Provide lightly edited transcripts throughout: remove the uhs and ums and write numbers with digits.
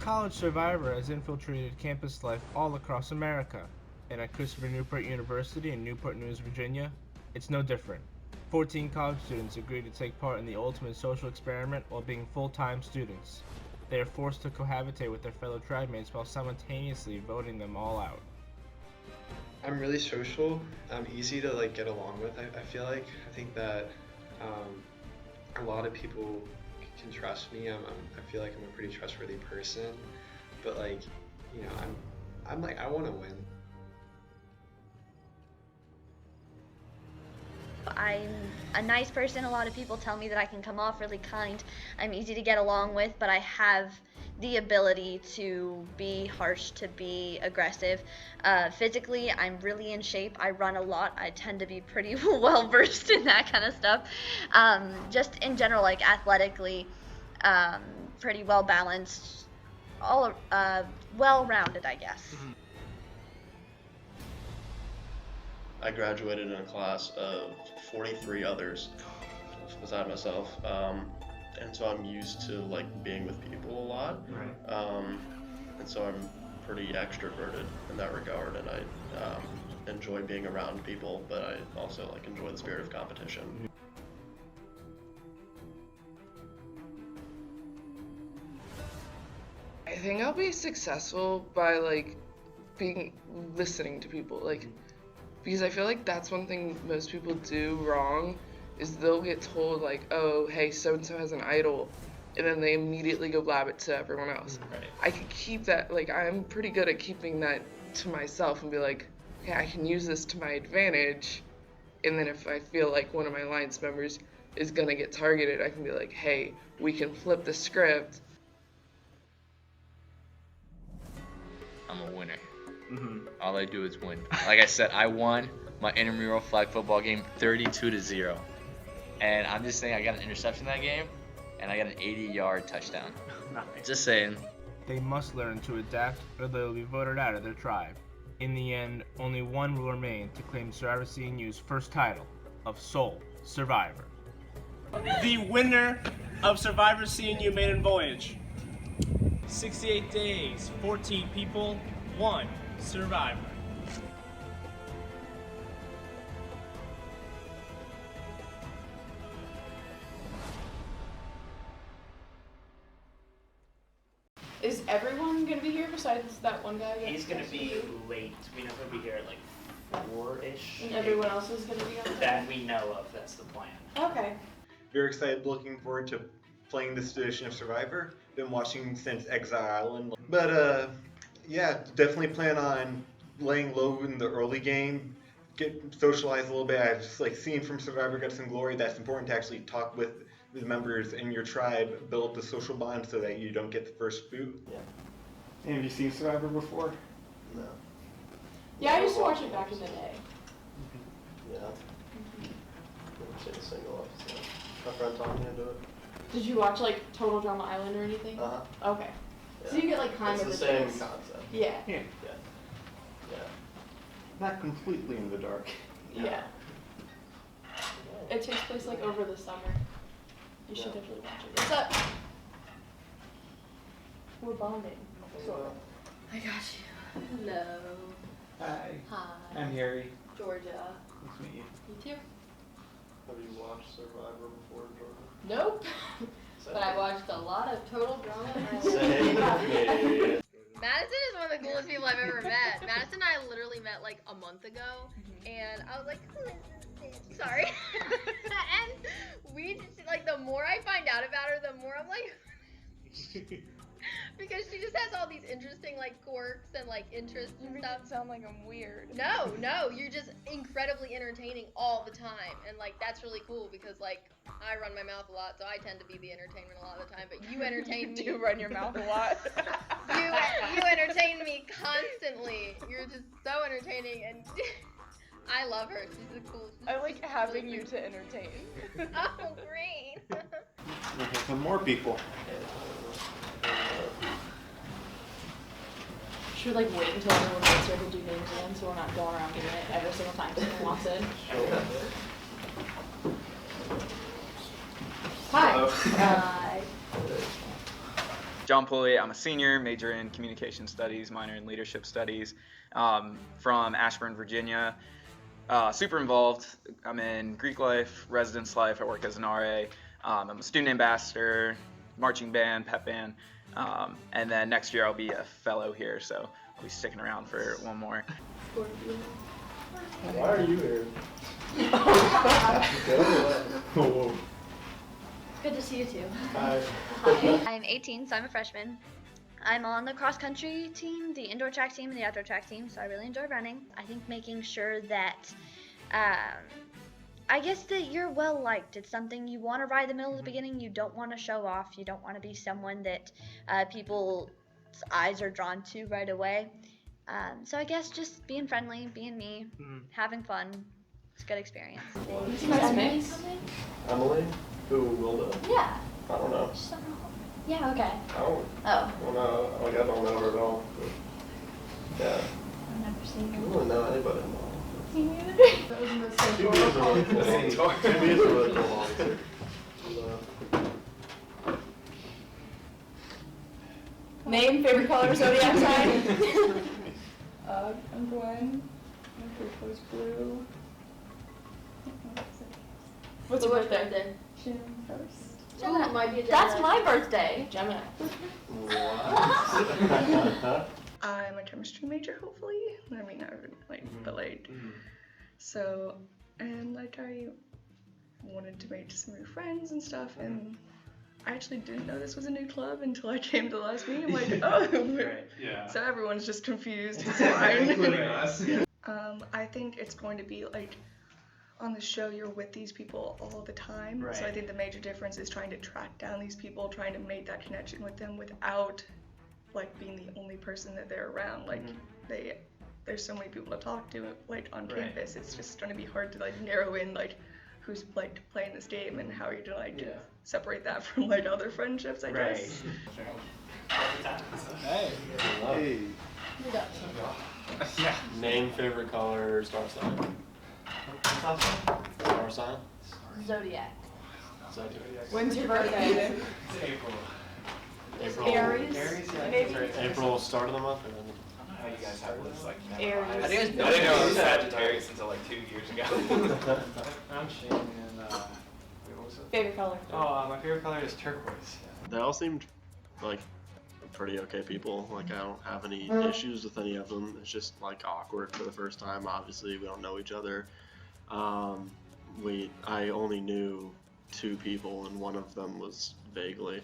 College Survivor has infiltrated campus life all across America, and at Christopher Newport University in Newport News, Virginia, it's no different. 14 college students agreed to take part in the ultimate social experiment while being full-time students. They are forced to cohabitate with their fellow tribemates while simultaneously voting them all out. I'm really social. I'm easy to get along with. I feel like I think that a lot of people can trust me. I feel like I'm a pretty trustworthy person, but I want to win. I'm a nice person. A lot of people tell me that I can come off really kind. I'm easy to get along with, but I have the ability to be harsh, to be aggressive. Physically, I'm really in shape. I run a lot. I tend to be pretty well versed in that kind of stuff. Just in general, athletically, pretty well balanced, all well-rounded, I guess. I graduated in a class of 43 others beside myself, and so I'm used to being with people a lot. Right. And so I'm pretty extroverted in that regard, and I enjoy being around people, but I also enjoy the spirit of competition. I think I'll be successful by listening to people, because I feel like that's one thing most people do wrong, is they'll get told oh, hey, so and so has an idol, and then they immediately go blab it to everyone else. Right. I could keep that, I'm pretty good at keeping that to myself and be okay, I can use this to my advantage, and then if I feel like one of my alliance members is gonna get targeted, I can be hey, we can flip the script. I'm a winner. Mm-hmm. All I do is win. Like I said, I won my intramural flag football game 32-0. And I'm just saying I got an interception that game, and I got an 80-yard touchdown. Nice. Just saying. They must learn to adapt or they will be voted out of their tribe. In the end, only one will remain to claim Survivor CNU's first title of sole survivor. The winner of Survivor CNU Maiden Voyage. 68 days, 14 people, 1 survivor. Is everyone gonna be here besides that one guy? He's gonna be late. We know he'll be here at 4-ish. And everyone else is gonna be on there? That we know of. That's the plan. Okay. Very excited, looking forward to playing this edition of Survivor. Been watching since Exile Island. But yeah, definitely plan on laying low in the early game, get socialized a little bit. I've just seen from Survivor Guts and Glory that's important to actually talk with the members in your tribe, build up the social bond so that you don't get the first boot. Yeah. And have you seen Survivor before? No. Yeah, I used to watch it back in the day. Yeah. Never seen a single episode. My friend taught me to do it. Did you watch Total Drama Island or anything? Uh-huh. Okay. Yeah. So you get kind it's of the the same gist. concept. Yeah. Yeah. Yeah. Not completely in the dark. Yeah. It takes place over the summer. You should definitely watch it. What's up? We're bonding. Sort of. I got you. Hello. Hi. Hi. I'm Harry. Georgia. Nice to meet you. You too. Have you watched Survivor before, Jordan? Nope. But I watched a lot of Total Drama Island. Same with me. Madison is one of the coolest people I've ever met. Madison and I literally met a month ago, and I was like, who is this bitch? Sorry. And we just, the more I find out about her, the more I'm because she just has all these interesting quirks and interests and stuff. It sound like I'm weird. No, you're just incredibly entertaining all the time, and that's really cool because I run my mouth a lot, so I tend to be the entertainment a lot of the time. But you entertain me. You do run your mouth a lot. you entertain me constantly. You're just so entertaining, and I love her. She's the coolest. I like having you to entertain. Oh, great. Some more people. Should we wait until everyone gets here to do names again so we're not going around doing it every single time someone walks in? Hi. Hi. John Pulley. I'm a senior, major in communication studies, minor in leadership studies, from Ashburn, Virginia. Super involved. I'm in Greek life, residence life. I work as an RA. I'm a student ambassador, marching band, pep band. And then next year I'll be a fellow here, so I'll be sticking around for one more. Why are you here? Good to see you too. Hi. Hi. I'm 18, so I'm a freshman. I'm on the cross country team, the indoor track team, and the outdoor track team, so I really enjoy running. I think making sure that, I guess that you're well liked. It's something you want to ride the middle of the beginning. You don't want to show off. You don't want to be someone that people's eyes are drawn to right away. So I guess just being friendly, being me, having fun. It's a good experience. Emily? Who will do? Yeah. I don't know. Yeah, okay. I don't. Oh. Well, no, like, I don't know her at all. But, yeah. I've never seen I her. don't know anybody in law. Me neither. That was in the same Two years are really cool. 2 years are really cool officer. Name, favorite color, zodiac sign? I'm Gwen. My favorite color is blue. What's your birthday? June 1st. Gemini. Might be a Gemini. That's my birthday. Gemini. I'm a chemistry major, hopefully. I mean, but like, so, and like, I wanted to make some new friends and stuff, and I actually didn't know this was a new club until I came to the last meeting. I'm like, oh, Right. Yeah. so everyone's just confused. It's fine. Including us. I think it's going to be like, on the show, you're with these people all the time. Right. So I think the major difference is trying to track down these people, trying to make that connection with them without like being the only person that they're around. Like there's so many people to talk to like on campus. It's just going to be hard to like narrow in like who's like playing this game and how you're to like separate that from like other friendships, I guess. Hey. Hey. We got Yeah. Name, favorite color, star sign. Star sign? Zodiac. Zodiac. When's your birthday? It's April. April. Aries? Maybe? April, start of the month? How you guys have this like Aries. I didn't know I was Sagittarius until like 2 years ago. I'm Shane, and wait, what was it? Favorite color? Oh, my favorite color is turquoise. They all seemed like pretty okay people. Like, I don't have any issues with any of them. It's just like awkward for the first time. Obviously, we don't know each other. I only knew 2 people, and one of them was vaguely,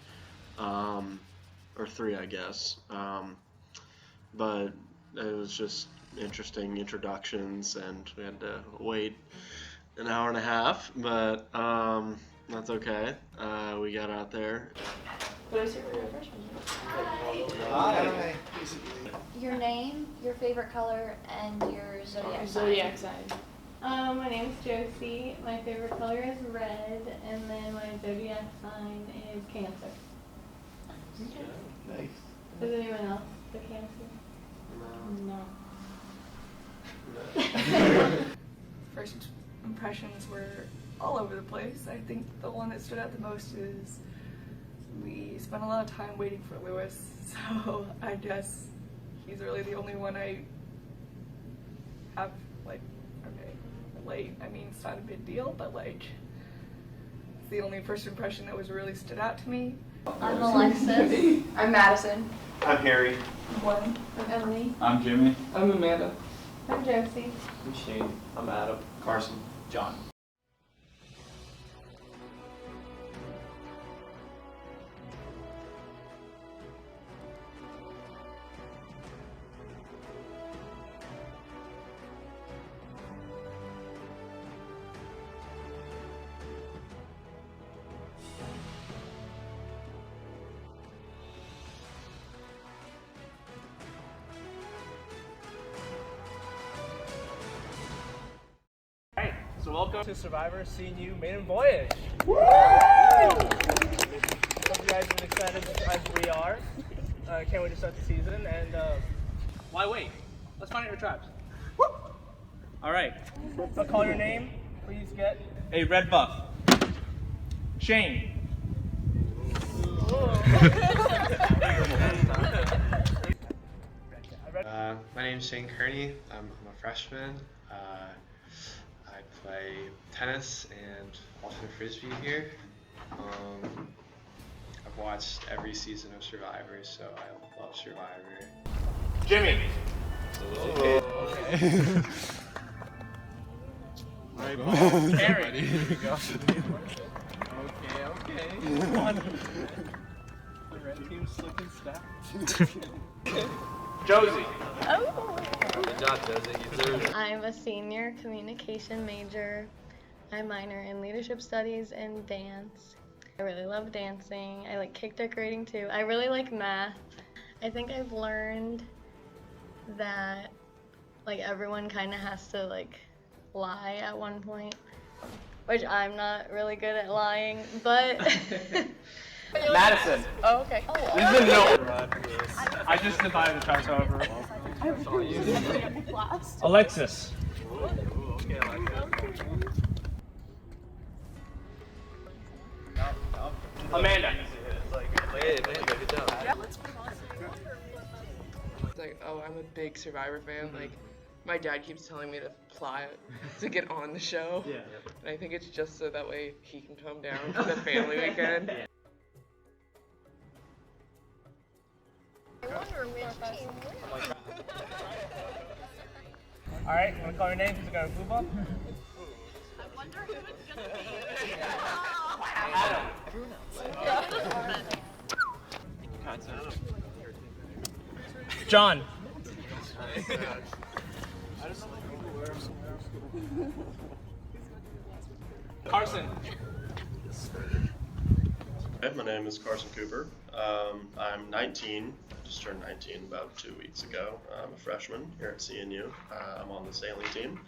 or 3, I guess. But it was just interesting introductions, and we had to wait an hour and a half, but that's okay. We got out there. What is your favorite freshman? Hi. Your name, your favorite color, and your zodiac sign. Zodiac sign. My name's Josie. My favorite color is red, and then my zodiac sign is Cancer. Nice. Is anyone else the Cancer? No. First impressions were all over the place. I think the one that stood out the most is we spent a lot of time waiting for Lewis, so I guess he's really the only one I have, like, okay, late. I mean, it's not a big deal, but like, it's the only first impression that was really stood out to me. I'm Alexis. I'm Madison. I'm Harry. One. I'm Emily. I'm Jimmy. I'm Amanda. I'm Josie. I'm Shane. I'm Adam. Carson. John. Alright, so welcome to Survivor CNU Maiden Voyage. Woo! Hope you guys are as excited as we are. Can't wait to start the season, and why wait? Let's find out your tribes. Alright, I'll call your name. Please get a red buff. Shane. My name is Shane Kearney. I'm a freshman. I play tennis and alternate frisbee here. I've watched every season of Survivor, so I love Survivor. Jimmy. Okay. Right on. Carrie. Here we go. Okay. The red team's slipping stack. Josie. Oh. Good job, Josie. You deserve it. I'm a senior communication major. I minor in leadership studies and dance. I really love dancing. I like cake decorating too. I really like math. I think I've learned that like everyone kind of has to like lie at one point, which I'm not really good at lying, but Madison. Oh, okay. This is a no. I just divided the charts over. Alexis. Amanda. Good job. It's like, oh, I'm a big Survivor fan. Like, my dad keeps telling me to apply to get on the show. Yeah. And I think it's just so that way he can come down for the family weekend. I wonder which team wins. Alright, I'm gonna call your names. Is it gonna move up? I wonder who it's gonna be. Adam. John. Carson. Hey, my name is Carson Cooper. I'm 19. I just turned 19 about 2 weeks ago. I'm a freshman here at CNU. I'm on the sailing team.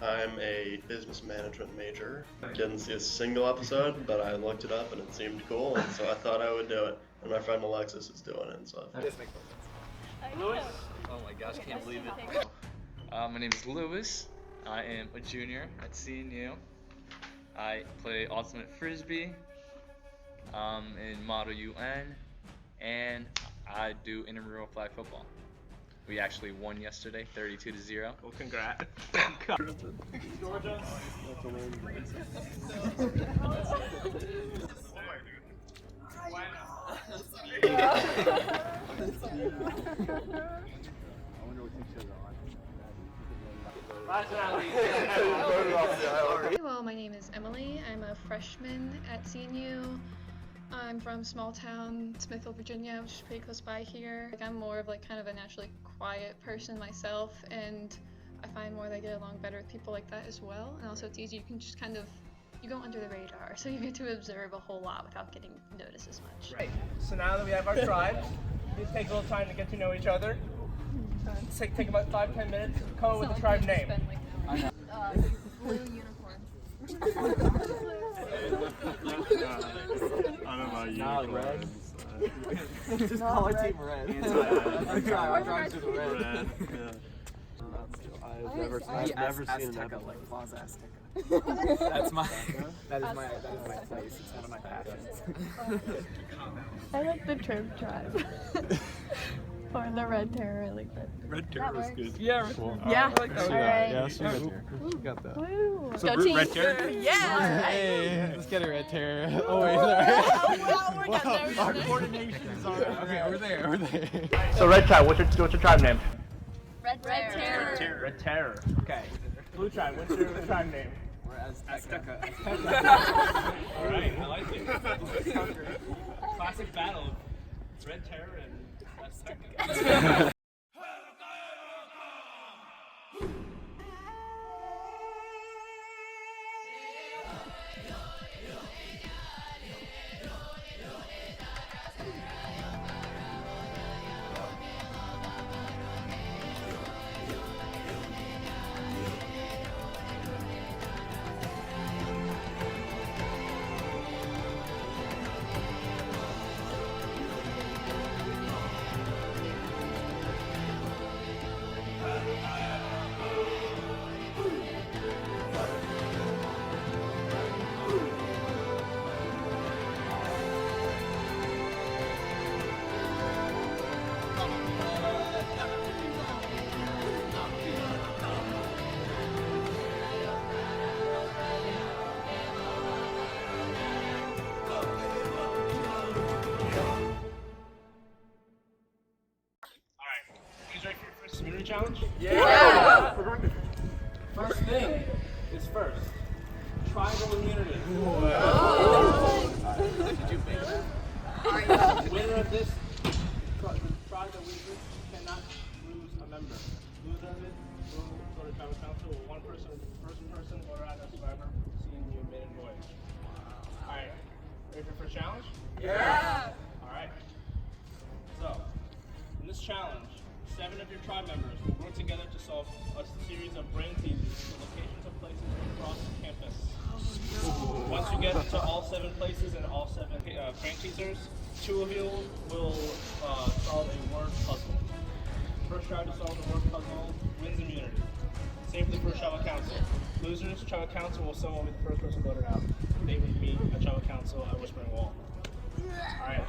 I'm a business management major. Didn't see a single episode, but I looked it up and it seemed cool, and so I thought I would do it. And my friend Alexis is doing it, so. Lewis. Oh my gosh, can't believe it. My name is Lewis. I am a junior at CNU. I play ultimate frisbee in Model UN, and I do intramural flag football. We actually won yesterday, 32-0. Well, congrats. Georgia. Well, my name is Emily. I'm a freshman at CNU. I'm from small town Smithville, Virginia, which is pretty close by here. Like, I'm more of like kind of a naturally quiet person myself, and I find more that I get along better with people like that as well. And also it's easy, you can just kind of, you go under the radar, so you get to observe a whole lot without getting noticed as much. Right. So now that we have our tribes, we take a little time to get to know each other. Take about 5-10 minutes. Come up with the tribe name. Blue unicorn. I don't know about you. Not red. Just Not call red. our team red. Our tribe's to the red. Red. I've never seen an episode. Like Plaza Azteca. That is my place. It's one of my passions. I like the Trib tribe. Or the Red Terror, I like that. Red Terror is good. Yeah. Cool. Yeah. I like that. Alright. Yeah, let's do Red Terror. You got that. Woo. So Go team. Red Terror? Yeah. Hey, let's get a Red Terror. Oh wait, sorry. Our coordination is on. Okay, over there. So red tribe, what's your tribe name? Red Terror. Red Terror. Okay. Blue tribe, what's your tribe name? We're Azteca. Alright, I like it. Classic battle. Red Terror and Azteca. challenge? Yeah. First thing is first. Tribal immunity. Winner of this, the tribe that loses cannot lose a member. Loser of it will go to tribal council with one person or either survivor CNU Maiden Voyage. Alright, ready for the first challenge? Yeah. Alright. So, in this challenge, 7 of your tribe members will work together to solve a series of brain teasers to locations of places across campus. Once you get to all 7 places and all 7 brain teasers, 2 of you will solve a word puzzle. First tribe to solve the word puzzle wins immunity. Same for the first tribal council. Losers, tribal council will someone be the first person voted out. They would meet a tribal council at Whispering Wall. Alright.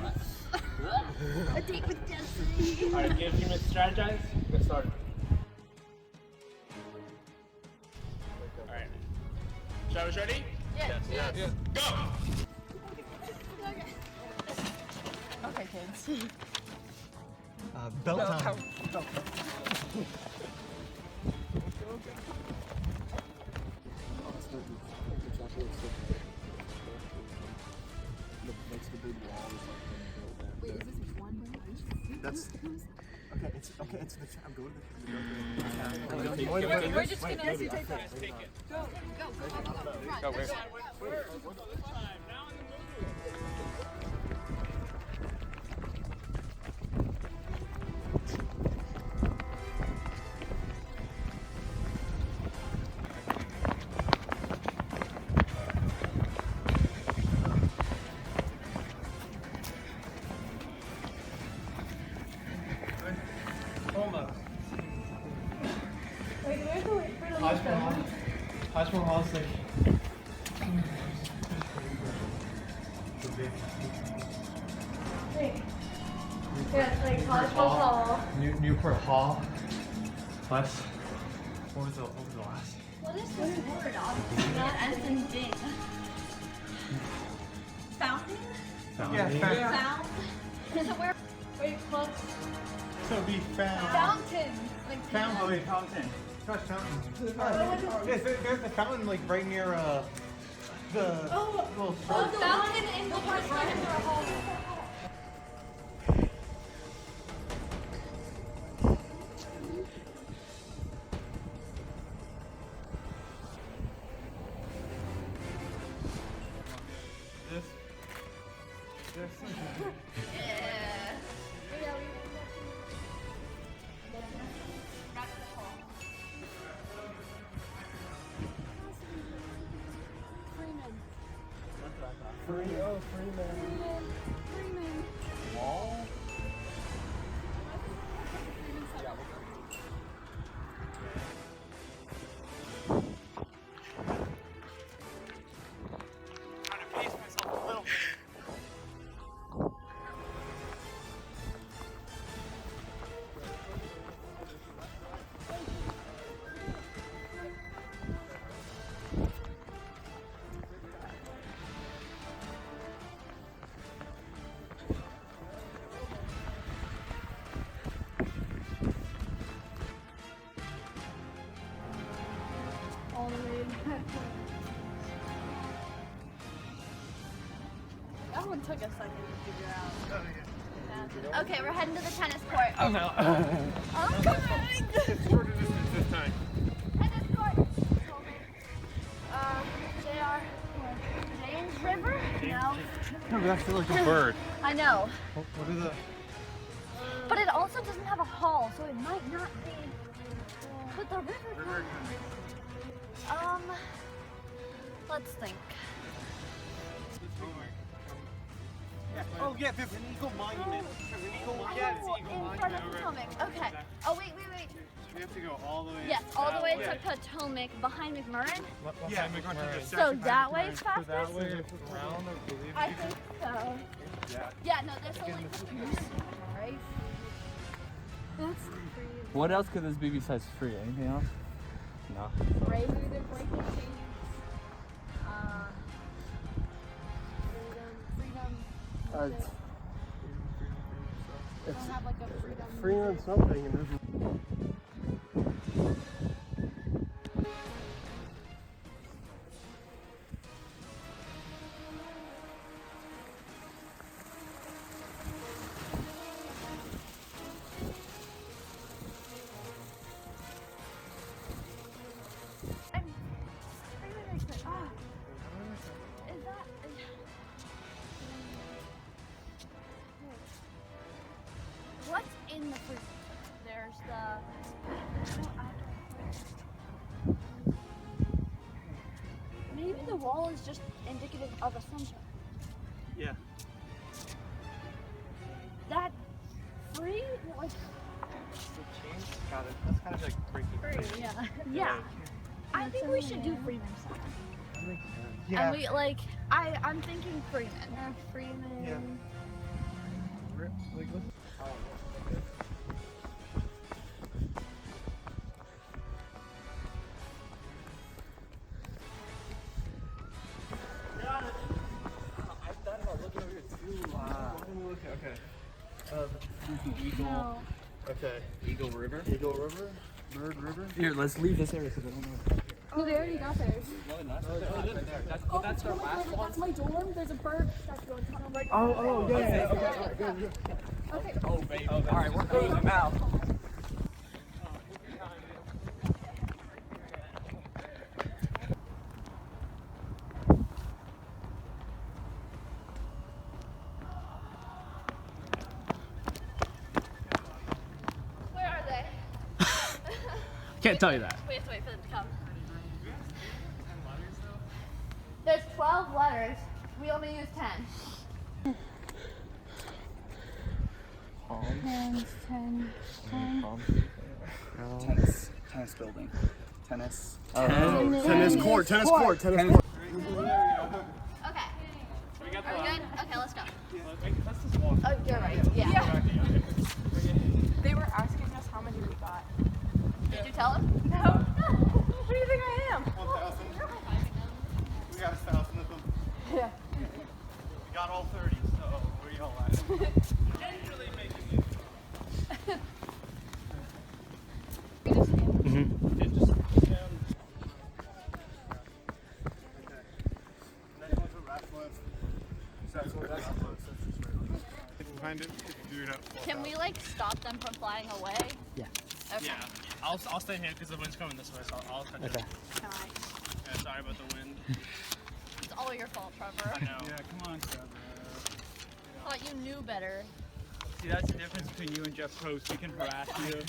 A date with Destiny. Alright, give a few minutes to strategize. Get started. Alright. Travis, ready? Yes. Go! Okay, kids. Belt time. Wait, is this one branch? That's okay. It's the I'm going to. We're just gonna let you take that. Take it. Go. Go where? Wait, do we have to wait for the Taj Mahal's like. Wait. Yeah, it's like Taj Mahal. Newport Hall. Plus, what was the last? What is this word? Obviously not as in ding. Fountain? Yeah, Fountain? So where? Wait, plus So it'd be found. fountain. Like Fountain. Oh, wait, fountain. Gosh, fountain. Yes, there's a fountain like right near the little Oh, the fountain in the park right under a hall. Freeman. Wall. Trying to pace myself a little bit. All the way in that That one took a second to figure out. Yeah. Okay, we're heading to the tennis court. Oh no. I'm coming! It's shorter distance this time. Tennis court! JR. James River? No. No, but that's still like a bird. I know. What are the? But it also doesn't have a hall, so it might not be. But the river. Let's think. Oh yeah, there's an eagle monument. There's an eagle monument. Yeah, it's an eagle In monument. front of Potomac. Okay. Oh wait. We have to go all the way. Yes, all the way to Potomac, behind McMurrin. Yeah, we're going to the So that way is fastest? that way around, I believe. I think so. Yeah. Yeah, no, there's only right? That's crazy. What else could this be besides free? Anything else? No. Brave through the breaking chains. Freedom. It's Don't have like a freedom. free on something and there's indicative of a center. Yeah. That free, like. Got it. That's kind of like breaking. Free, yeah. Yeah. I think we should do Freeman Center. Yeah. And we like, I'm thinking Freeman. Freeman. Yeah. Like, I thought about looking over here too. Okay. Eagle. No. Okay. Eagle River. Eagle River. Bird River. Here, let's leave this area because I don't know. Oh, they already got theirs. No, not. That's our last one. That's my dorm. There's a bird statue on top of right Oh, yeah. Okay, all right, good. Okay. Oh, baby. All right, we're closing now. Where are they? Can't tell you that. We have to wait for them to come. There's 12 letters. We only use 10. Hands, 10. Tennis building. Tennis. Tennis court. Tennis court. Tennis court. Okay. Are we good? Okay, let's go. Let's just walk. Oh, you're right. Yeah. They were asking us how many we got. Did you tell them? No. What do you think I am? 1,000. We got 1,000 of them. Yeah. We got all 30, so where y'all at? And really making it. And just stand. Next one's a rat flip. That's what that's behind it. Do it up. Can we like stop them from flying away? Yeah. Okay. Yeah. I'll stay here because the wind's coming this way, so I'll touch it. Okay. Can I? Yeah, sorry about the wind. It's all your fault, Trevor. I know. Yeah, come on, Trevor. Thought you knew better. See, that's the difference between you and Jeff Post. We can harass you.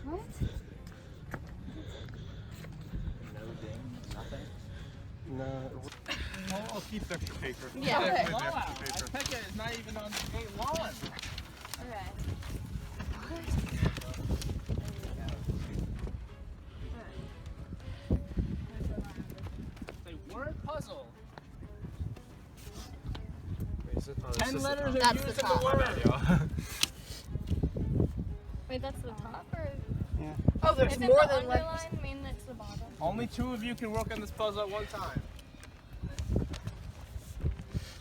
What? No. I'll keep the extra paper. Yeah. Definitely the Blowout. extra paper. Azteca is not even on the gate lawn. Okay. Say word puzzle. Is it? Oh, 10 letters are That's used the in the top. word. Wait, that's the top or? Yeah. Oh, there's Isn't more the than like. underline mean that's the bottom? Only 2 of you can work on this puzzle at one time.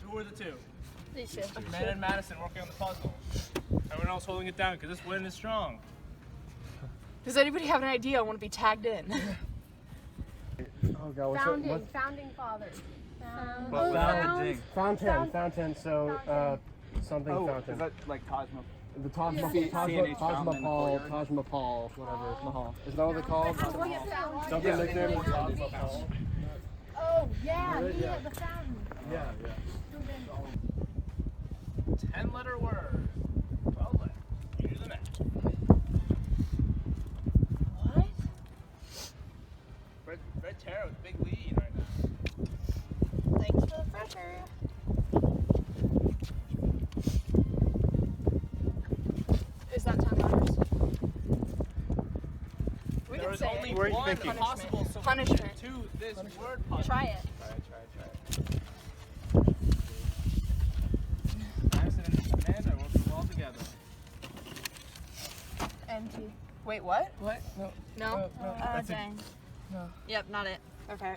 Who are the 2? These two. Man and Madison working on the puzzle. Everyone else holding it down because this wind is strong. Does anybody have an idea? I want to be tagged in. Oh god, what's Founding fathers. Fountain. So, something fountain. Is that like Tajma? The Taj CNH Fountain in the Mahal, courtyard? Taj Mahal, whatever. Mahal. Is that what they're called? Don't Yeah. they nickname it Taj Mahal? Oh, yeah, the fountain. Yeah. 10-letter word. 12 letters. You do the math. What? Red Terror with a big lead right now. Thanks for the pressure. Is that 10 letters? We There can is say only it. Where are you one thinking? possible solution Punishment. to this word puzzle. Try it. Try it. Madison and Amanda are working well together. NT. Wait, what? What? No. No? That's it. Dang. No. Yep, not it. Okay.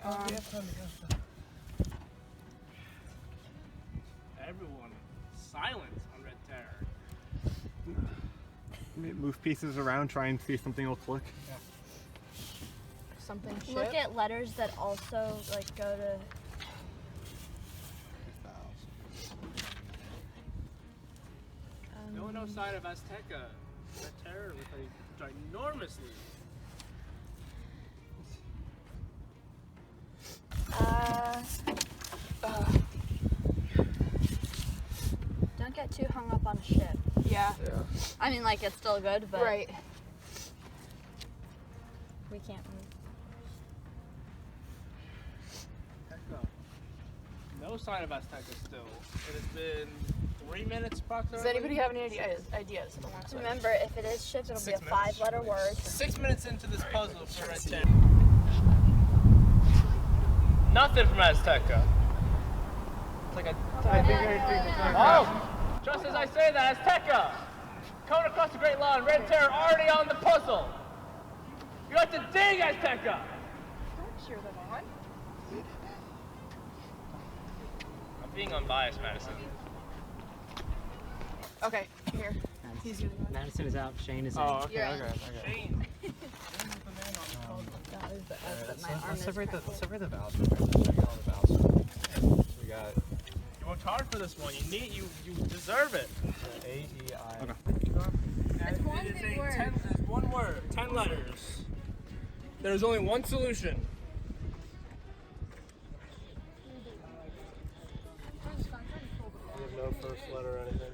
Everyone silent on Red Terror. Move pieces around, try and see if something will click. Something shit. Look at letters that also like go to. No one outside of Azteca. Red Terror with a ginormous lead. Don't get too hung up on shit. Yeah. I mean, like, it's still good, but. Right. We can't move. sign of Azteca still. It has been 3 minutes approximately. Does anybody have any ideas? Remember, if it is shift, it'll be a 5-letter word. 6 minutes into this puzzle for Red Terror. Nothing from Azteca. It's like a... Oh! Just as I say that, Azteca! Coming across the Great Line, Red Terror already on the puzzle! You have to dig, Azteca! Don't cheer them on. I'm being unbiased, Madison. Okay, here. He's doing it. Madison is out. Shane is in. Oh, okay, You're okay, okay. Shane. That is the S that my arm Let's is separate the crackling. valves. Check all the valves. We got You worked hard for this one. You deserve it. A, E, I. Okay. That's one It is big a word. 10, one word, 10 letters. There is only one solution. We have no first letter or anything.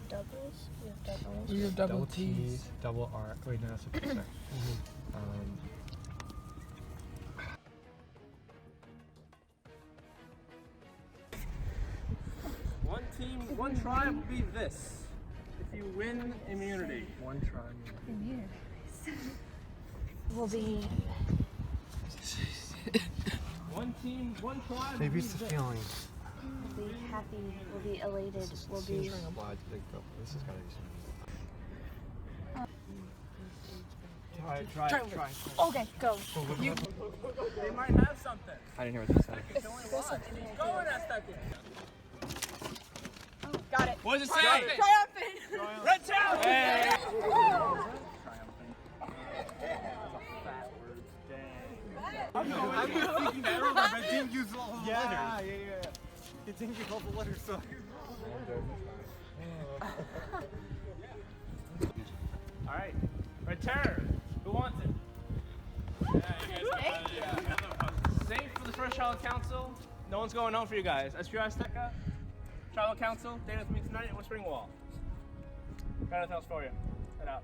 Doubles? We have doubles. We have double T's. Double R. Wait, no, that's what you said. One team, one tribe will be this. If you win immunity. One tribe. Will be One team, one tribe. They've will used be the this. feeling. will be happy, will be elated, will be. Seems obliged. This has got to be something. Try. Okay, go. You, they might have something. I didn't hear what you said. It's only one. Keep going, Azteca. Got it. What does it say? Triumphant. Red Town! Hey. I'm just thinking that earlier, but I didn't use all the letters. Yeah. It didn't use all the letters, so. All right. Red Terror. Who wants it? Safe for the first Tribal Council. No one's going home for you guys. SPO Azteca, Tribal Council, data with me tonight at Whispering Wall. Got nothing else for you. Head out.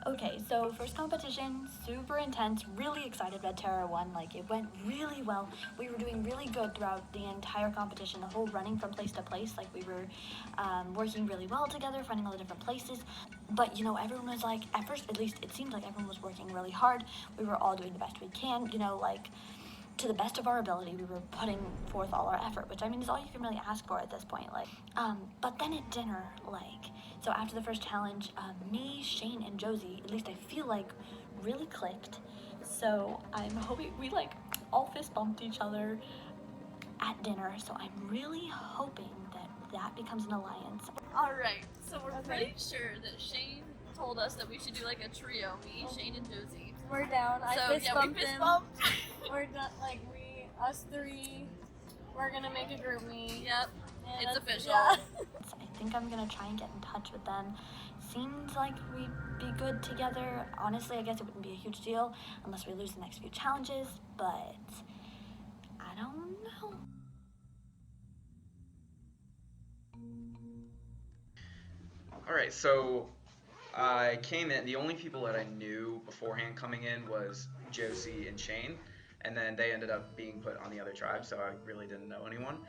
Okay, so first competition, super intense, really excited Red Terror won, like it went really well. We were doing really good throughout the entire competition, the whole running from place to place, like we were working really well together, finding all the different places. But you know, everyone was like, at first at least, it seemed like everyone was working really hard. We were all doing the best we can, you know, like to the best of our ability, we were putting forth all our effort, which I mean is all you can really ask for at this point. Like, but then at dinner, like, so after the first challenge, me, Shane, and Josie, at least I feel like, really clicked. So I'm hoping we like all fist bumped each other at dinner. So I'm really hoping that that becomes an alliance. Alright, so we're pretty sure that Shane told us that we should do like a trio, me, Shane, and Josie. We're down. I So fist yeah, bumped we fist him. bumped. We're not like us three. We're gonna make a group meet. Yep, And it's that's- official. yeah. I think I'm gonna try and get in touch with them. Seems like we'd be good together. Honestly, I guess it wouldn't be a huge deal unless we lose the next few challenges, but I don't know. Alright, so I came in, the only people that I knew beforehand coming in was Josie and Shane, and then they ended up being put on the other tribe, so I really didn't know anyone.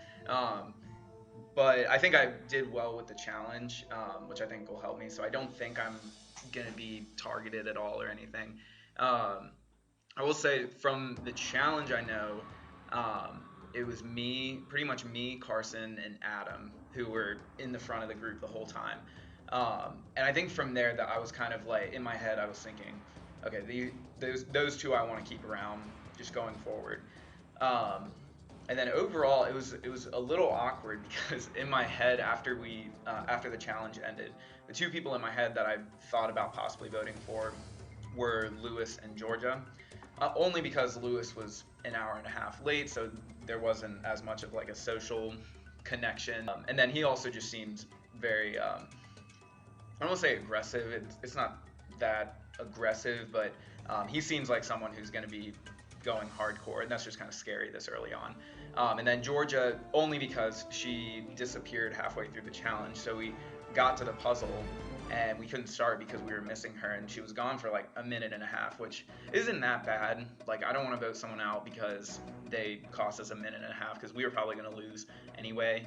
But I think I did well with the challenge, which I think will help me, so I don't think I'm going to be targeted at all or anything. I will say from the challenge I know, it was me, pretty much me, Carson, and Adam, who were in the front of the group the whole time. And I think from there that I was kind of like, in my head I was thinking, okay, those two I want to keep around just going forward. And then overall, it was a little awkward because in my head after the challenge ended, the two people in my head that I thought about possibly voting for were Lewis and Georgia, only because Lewis was an hour and a half late, so there wasn't as much of like a social connection. And then he also just seemed very, I don't want to say aggressive. It's not that aggressive, but he seems like someone who's going to be going hardcore, and that's just kind of scary this early on. And then Georgia, only because she disappeared halfway through the challenge, so we got to the puzzle and we couldn't start because we were missing her, and she was gone for like a minute and a half, which isn't that bad. Like, I don't want to vote someone out because they cost us a minute and a half, because we were probably going to lose anyway.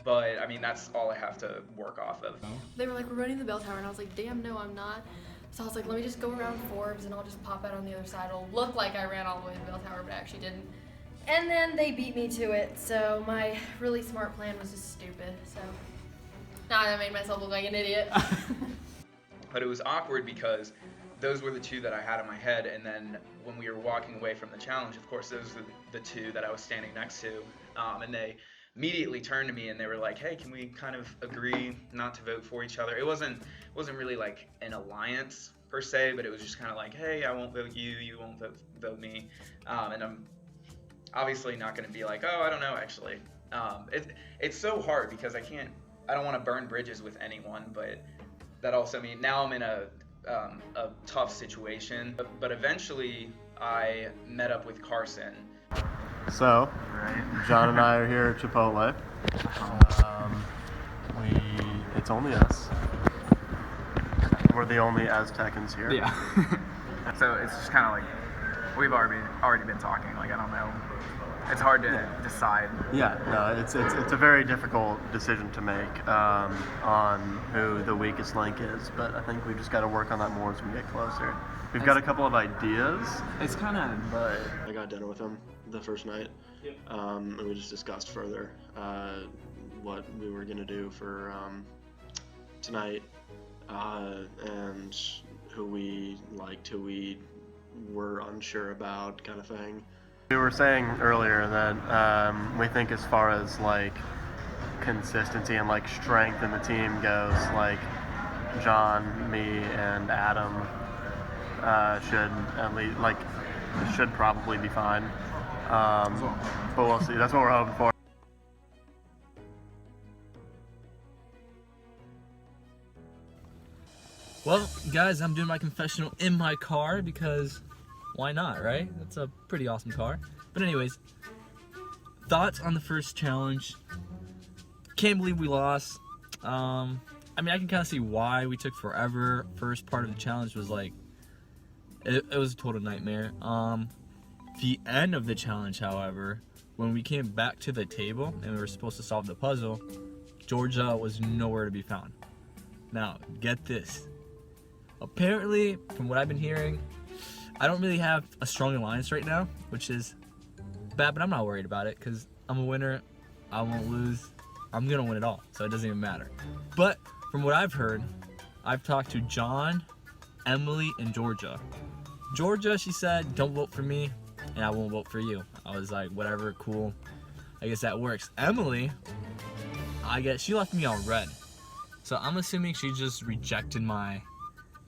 But I mean, that's all I have to work off of. They were like, we're running the bell tower, and I was like, damn, no, I'm not. So I was like, let me just go around Forbes and I'll just pop out on the other side. It'll look like I ran all the way to the bell tower, but I actually didn't. And then they beat me to it, so my really smart plan was just stupid. So now I made myself look like an idiot. But it was awkward because those were the two that I had in my head, and then when we were walking away from the challenge, of course, those were the two that I was standing next to, and they immediately turned to me and they were like, hey, can we kind of agree not to vote for each other? It wasn't really like an alliance per se, but it was just kind of like, hey, I won't vote you, you won't vote me. And I'm obviously not going to be like, oh, I don't know, actually. It's so hard because I don't want to burn bridges with anyone, but that also means now I'm in a tough situation. But eventually I met up with Carson. So, John and I are here at Chipotle. It's only us. We're the only Aztecans here. Yeah. So it's just kind of like we've already been talking. Like, I don't know. It's hard to decide. Yeah, no, it's a very difficult decision to make on who the weakest link is, but I think we just got to work on that more as we get closer. We've got a couple of ideas. It's kind of, but I got dinner with him the first night, and we just discussed further what we were gonna do for tonight, and who we liked, who we were unsure about, kind of thing. We were saying earlier that we think as far as like consistency and like strength in the team goes, like John, me, and Adam should probably be fine. But we'll see. That's what we're hoping for. Well, guys, I'm doing my confessional in my car because why not, right? That's a pretty awesome car. But anyways, thoughts on the first challenge. Can't believe we lost. I mean, I can kind of see why we took forever. First part of the challenge was like, it was a total nightmare. The end of the challenge, however, when we came back to the table and we were supposed to solve the puzzle, Georgia was nowhere to be found. Now, get this. Apparently, from what I've been hearing, I don't really have a strong alliance right now, which is bad, but I'm not worried about it because I'm a winner. I won't lose. I'm going to win it all, so it doesn't even matter. But from what I've heard, I've talked to John, Emily, and Georgia. Georgia, she said, don't vote for me, and I won't vote for you. I was like, whatever, cool. I guess that works. Emily, I guess she left me on red. So I'm assuming she just rejected my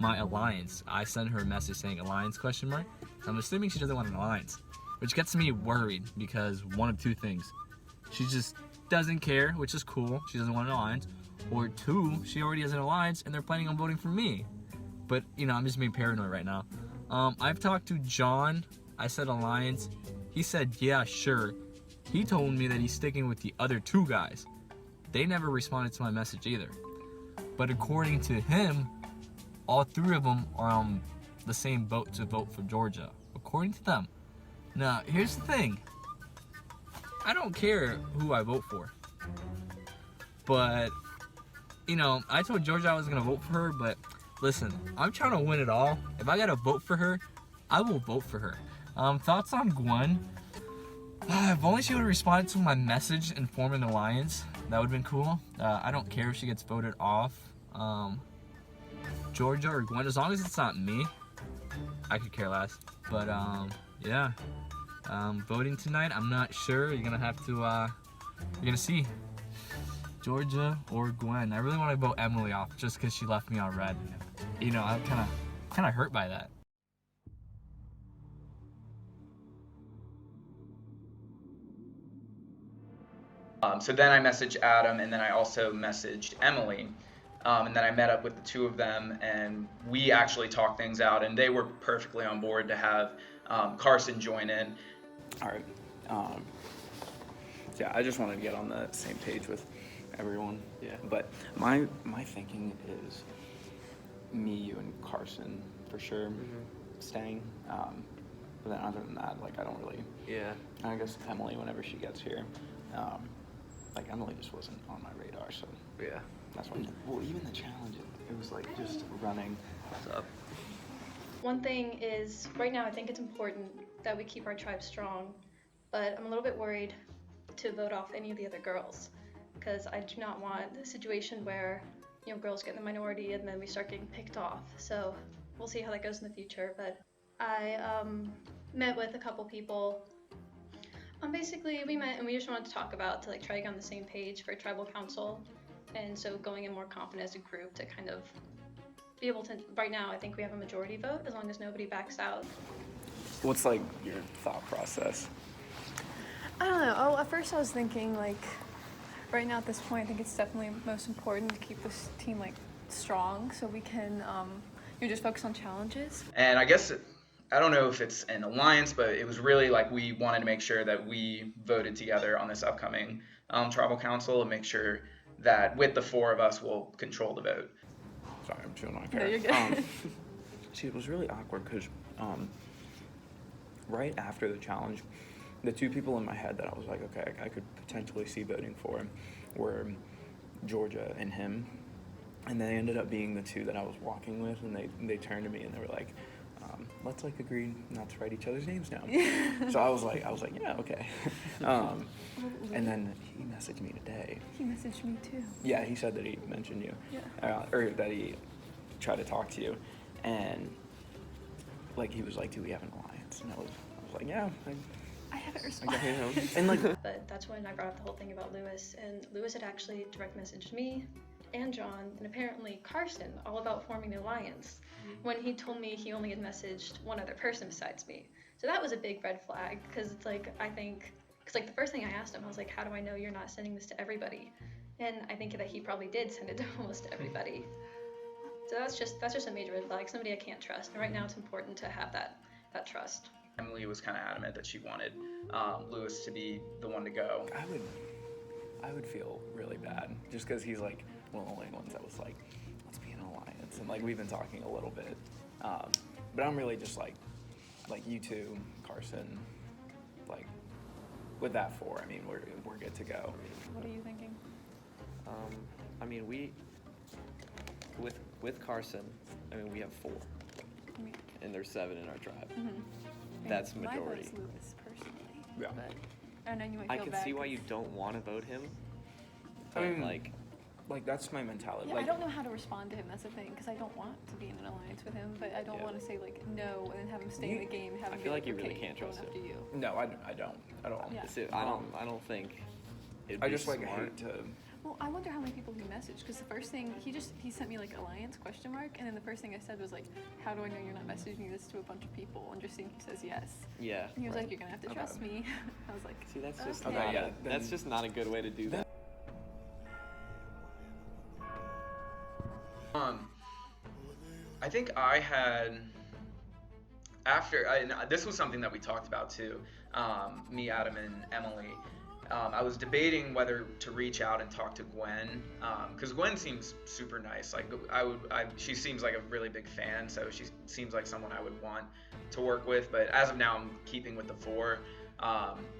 alliance. I sent her a message saying alliance ? I'm assuming she doesn't want an alliance, which gets me worried because one of two things. She just doesn't care, which is cool. She doesn't want an alliance. Or two, she already has an alliance and they're planning on voting for me. But, you know, I'm just being paranoid right now. I've talked to John. I said alliance. He said, yeah, sure. He told me that he's sticking with the other two guys. They never responded to my message either. But according to him, all three of them are on the same boat to vote for Georgia. According to them. Now, here's the thing. I don't care who I vote for. But, you know, I told Georgia I was going to vote for her, but listen, I'm trying to win it all. If I got to vote for her, I will vote for her. Thoughts on Gwen? If only she would have responded to my message and formed an alliance, that would have been cool. I don't care if she gets voted off. Georgia or Gwen, as long as it's not me, I could care less. But, yeah. Voting tonight, I'm not sure. You're gonna have to, you're gonna see. Georgia or Gwen. I really want to vote Emily off just because she left me on red. You know, I'm kind of hurt by that. So then I messaged Adam, and then I also messaged Emily. And then I met up with the two of them, and we actually talked things out, and they were perfectly on board to have Carson join in. All right. Yeah, I just wanted to get on the same page with everyone. Yeah. But my thinking is me, you, and Carson for sure staying. But then other than that, like I don't really. Yeah. I guess Emily, whenever she gets here, like Emily just wasn't on my radar, so Yeah. that's why. Well, even the challenge, it was like just running. What's up? One thing is, right now I think it's important that we keep our tribe strong, but I'm a little bit worried to vote off any of the other girls, because I do not want a situation where, you know, girls get in the minority and then we start getting picked off. So we'll see how that goes in the future, but I met with a couple people. Basically, we met and we just wanted to talk about to like try to get on the same page for tribal council, and so going in more confident as a group to kind of be able to. Right now, I think we have a majority vote as long as nobody backs out. What's like your thought process? I don't know. Oh, at first I was thinking like, right now at this point, I think it's definitely most important to keep this team like strong so we can, just focus on challenges. And I guess, I don't know if it's an alliance, but it was really like we wanted to make sure that we voted together on this upcoming tribal council and make sure that with the 4 of us, we'll control the vote. Sorry, I'm chewing on No, carrot. you're good. See, it was really awkward because right after the challenge, the 2 people in my head that I was like, okay, I could potentially see voting for were Georgia and him. And they ended up being the 2 that I was walking with, and they turned to me and they were like, let's like agree not to write each other's names down. So I was like, yeah, okay. And then he messaged me today. He messaged me too. Yeah, he said that he mentioned you. Yeah. Or that he tried to talk to you. And like he was like, do we have an alliance? And I was like, yeah. I haven't I responded. got him. And like, But that's when I brought up the whole thing about Lewis, and Lewis had actually direct messaged me and John, and apparently Carson, all about forming an alliance, when he told me he only had messaged one other person besides me. So that was a big red flag, because it's like, I think, because like the first thing I asked him, I was like, how do I know you're not sending this to everybody? And I think that he probably did send it to almost everybody. So that's just a major red flag, somebody I can't trust, and right now it's important to have that trust. Emily was kind of adamant that she wanted Lewis to be the one to go. I would feel really bad just because he's like one of the only ones that was like, let's be an alliance, and like we've been talking a little bit, but I'm really just like you 2, Carson, like with that 4, I mean we're good to go. What are you thinking? I mean, with Carson, I mean we have 4, and there's 7 in our tribe. That's My majority. vote's Lewis personally. Yeah. But I know you might I feel can bad see why 'cause- you don't want to vote him. I But mean, like that's my mentality. Yeah, like, I don't know how to respond to him. That's the thing, because I don't want to be in an alliance with him, but I don't want to say like no and then have him stay in the game. Have I him feel be like you really okay, can't going trust after him. you. No, I don't at all. Yeah. I don't think. It'd I be just like smart. hate to. Well, I wonder how many people he messaged, because the first thing he sent me like alliance ? And then the first thing I said was like, how do I know you're not messaging this to a bunch of people? And just seeing he says yes. Yeah. And he was right. like, you're gonna have to trust me. I was like, See, that's just okay. not yeah, that's just not a good way to do that. I think I had, this was something that we talked about too, me, Adam, and Emily. I was debating whether to reach out and talk to Gwen, because Gwen seems super nice. Like she seems like a really big fan, so she seems like someone I would want to work with. But as of now, I'm keeping with the 4.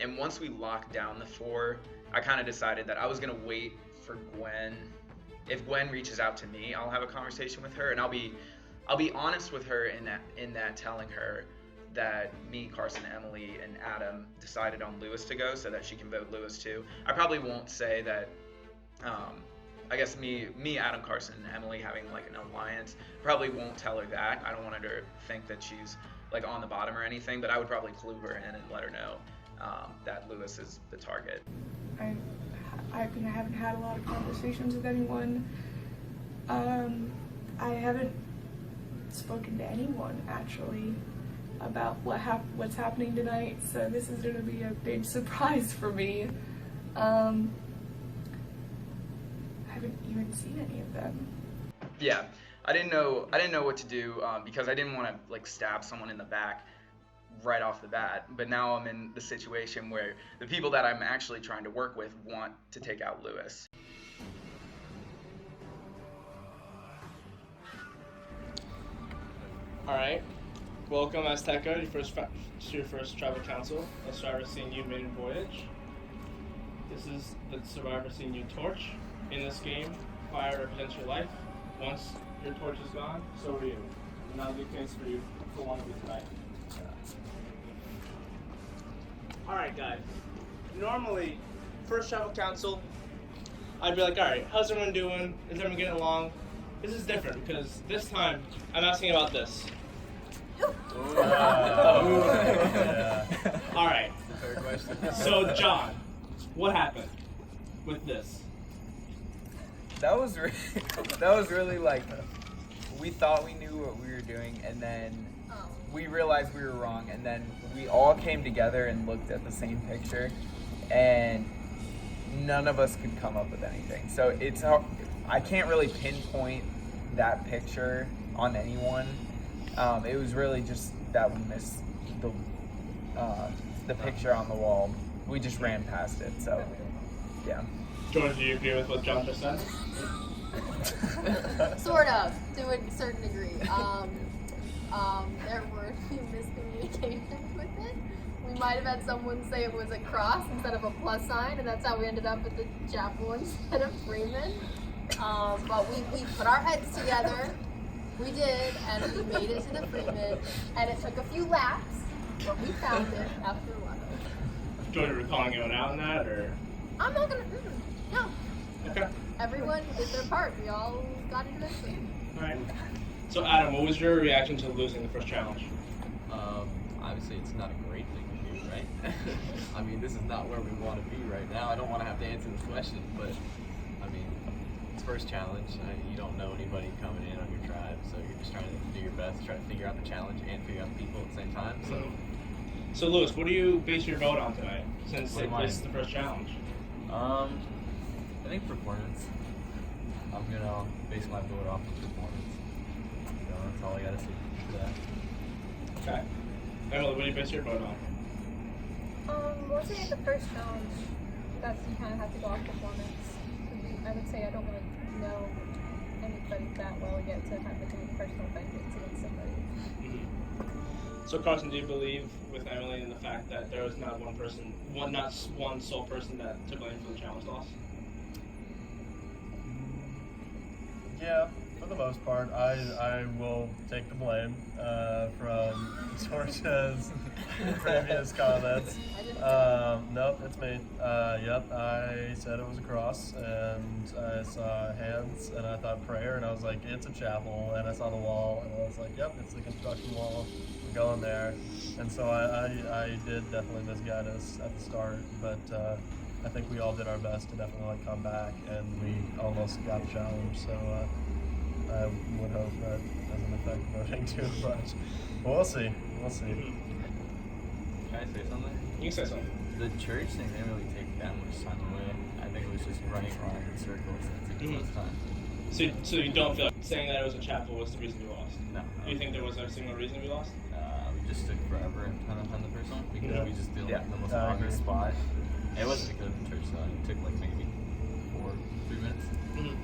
And once we locked down the 4, I kind of decided that I was gonna wait for Gwen. If Gwen reaches out to me, I'll have a conversation with her, and I'll be honest with her in that telling her that me, Carson, Emily, and Adam decided on Lewis to go so that she can vote Lewis too. I probably won't say that, I guess me, Adam, Carson, and Emily having like an alliance, probably won't tell her that. I don't want her to think that she's like on the bottom or anything, but I would probably clue her in and let her know that Lewis is the target. I haven't had a lot of conversations with anyone. I haven't spoken to anyone actually about what's happening tonight, so this is going to be a big surprise for me. I haven't even seen any of them. Yeah, I didn't know what to do because I didn't want to like stab someone in the back right off the bat. But now I'm in the situation where the people that I'm actually trying to work with want to take out Lewis. All right. Welcome, Azteca, to your first Tribal Council of Survivor CNU Maiden Voyage. This is the Survivor CNU torch. In this game, fire represents your life. Once your torch is gone, so are you. And that'll be things for you for one of you tonight. All right, guys. Normally, first Tribal Council, I'd be like, all right, how's everyone doing? Is everyone getting along? This is different because this time I'm asking about this. All right. Fair question. So, John, what happened with this? That was really like, we thought we knew what we were doing, and then we realized we were wrong, and then we all came together and looked at the same picture, and none of us could come up with anything. So I can't really pinpoint that picture on anyone. It was really just that we missed the picture on the wall. We just ran past it, so yeah. George, do you agree with what John just said? Sort of, to a certain degree. There were a few miscommunications with it. We might have had someone say it was a cross instead of a plus sign, and that's how we ended up at the chapel instead of Freeman. But we put our heads together. We did, and we made it to the Freeman, and it took a few laps, but we found it after a while. George, are we calling anyone out on that, or? I'm not gonna, no. Okay. Everyone did their part. We all got it eventually. All right. So, Adam, what was your reaction to losing the first challenge? Obviously, it's not a great thing to do, right? I mean, this is not where we want to be right now. I don't want to have to answer this question, but I mean, it's first challenge. You don't know anybody coming in on your tribe, so you're just trying to do your best to try to figure out the challenge and figure out the people at the same time. So, Lewis, what do you base your vote on tonight, since this is the first challenge? I think performance. I'm gonna base my vote off of performance. So that's all I gotta say for that. Okay. Emily, what do you base your vote on? Let's say the first challenge, that's you kind of have to go off performance. I would say I don't really know anybody that well yet to have any personal vengeance against somebody. Mm-hmm. So, Carson, do you believe with Emily in the fact that there was not not one sole person that took blame for the challenge loss? Yeah, for the most part, I will take the blame from Georgia's previous comments. Nope, it's me. Yep, I said it was a cross, and I saw hands, and I thought prayer, and I was like, it's a chapel, and I saw the wall, and I was like, yep, it's the construction wall. We're going there. And so I did definitely misguide us at the start, but I think we all did our best to definitely come back, and we almost got the challenge. So I would hope that doesn't affect voting too much. But we'll see. We'll see. Can I say something? You can say something. The church thing didn't really take that much time away. I think it was just running around in circles and taking most time. So you don't feel like saying that it was a chapel was the reason you lost? No. Do you think there was a single reason we lost? We just took forever trying to find the person because Yeah. we just did Yeah. like the most I obvious agree. spot. It wasn't because of the church though. It took like maybe 3 minutes. Mm-hmm.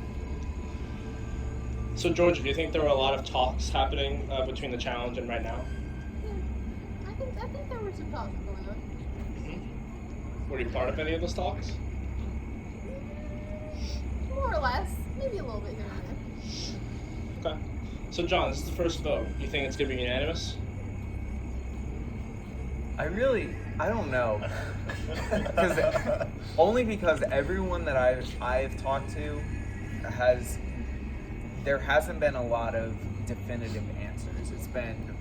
So, George, do you think there were a lot of talks happening between the challenge and right now? I think there were some talks going on. Were you part of any of those talks? More or less. Maybe a little bit here and there. Okay. So, John, this is the first vote. Do you think it's going to be unanimous? I don't know. Only because everyone that I've talked to there hasn't been a lot of definitive answers. It's been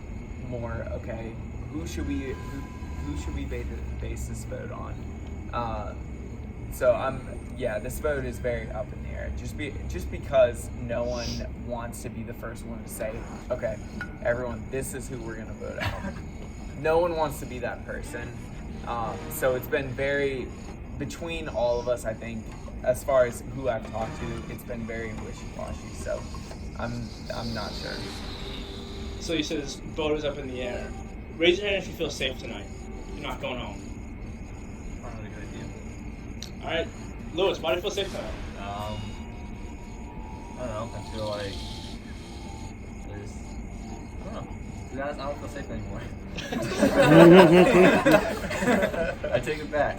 more, okay, who should we base this vote on? So this vote is very up in the air. Just because no one wants to be the first one to say, okay, everyone, this is who we're gonna vote out. No one wants to be that person. So it's been very, between all of us, I think, as far as who I've talked to, it's been very wishy-washy. So I'm not sure. So you said this vote is up in the air. Raise your hand if you feel safe tonight. You're not going home. Probably a good idea. Alright, Lewis, why do you feel safe tonight? I don't know. I feel like there's. I don't know. To be honest, I don't feel safe anymore. I take it back.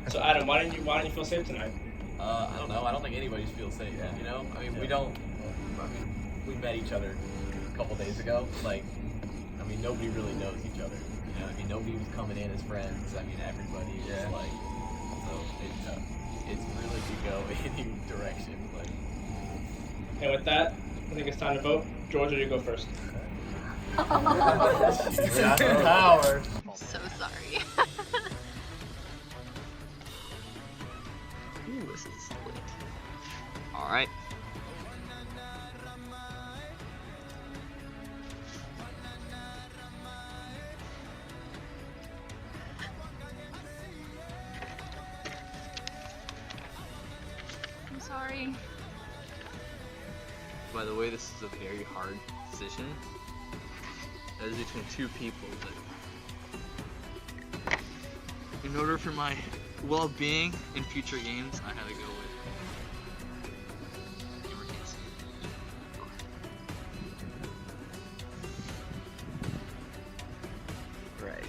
So Adam, why didn't you feel safe tonight? I don't know. I don't think anybody feels safe. You know. I mean, we don't. I mean, we met each other a couple days ago. Like, I mean, nobody really knows each other. You know. I mean, nobody was coming in as friends. I mean, everybody is like. So it's really to go any direction. Like. And with that, I think it's time to vote. Georgia, you go first. Power. So sorry. Ooh, this is lit. All right. I'm sorry. By the way, this is a very hard decision. That is between two people, but in order for my well-being in future games, I had to go with Hammercase. Right.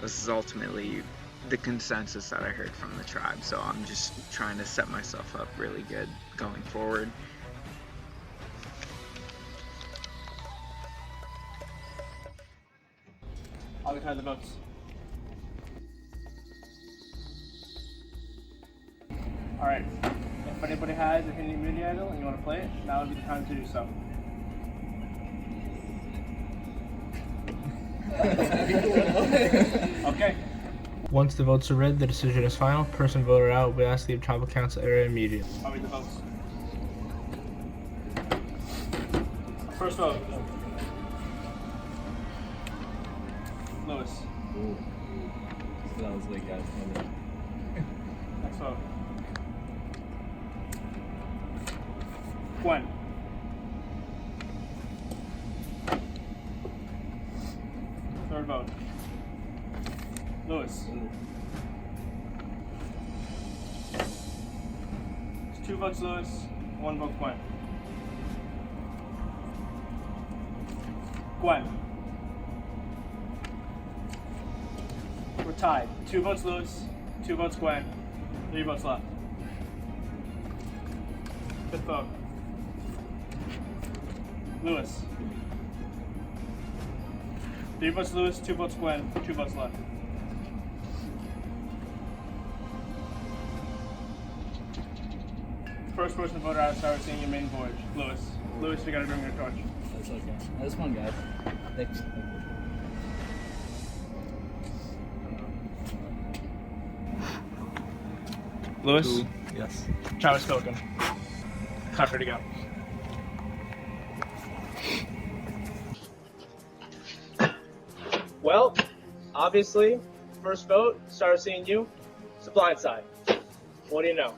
This is ultimately the consensus that I heard from the tribe, so I'm just trying to set myself up really good going forward. I'll declare the votes. Alright, if anybody has a hidden immunity idol and you want to play it, now would be the time to do so. Okay. Once the votes are read, the decision is final. Person voted out will be asked to leave tribal council area immediately. I'll read the votes. First vote. Lewis. Ooh. That was late, guys. Next vote. Gwen. Third vote. Lewis. It's 2 votes Lewis, 1 vote Gwen. Gwen. We're tied. 2 votes Lewis, 2 votes Gwen, 3 votes left. Fifth vote. Lewis. 3 votes Lewis, 2 votes Gwen, 2 votes left. First person voted out, start seeing your main voyage. Lewis. Lewis, you gotta bring your torch. That's okay. That's fun, guys. Thanks. Lewis? Cool. Yes. Travis spoken. Time for you to go. Well, obviously, first vote, start seeing you. It's a blind side. What do you know?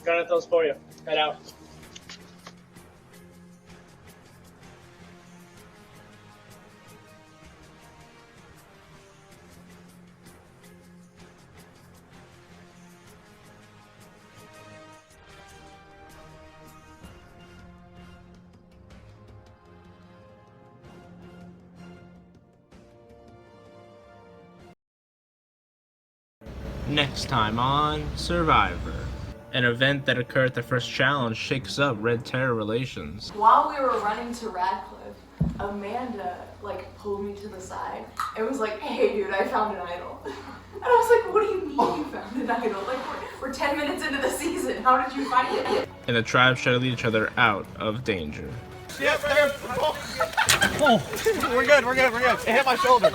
Got at those for you. Head out. Next time on Survivor. An event that occurred at the first challenge shakes up Red Terror relations. While we were running to Radcliffe, Amanda pulled me to the side and was like, "Hey dude, I found an idol." And I was like, "What do you mean you found an idol? We're 10 minutes into the season. How did you find it?" And the tribes try to lead each other out of danger. Yep, there. Oh. We're good. It hit my shoulder.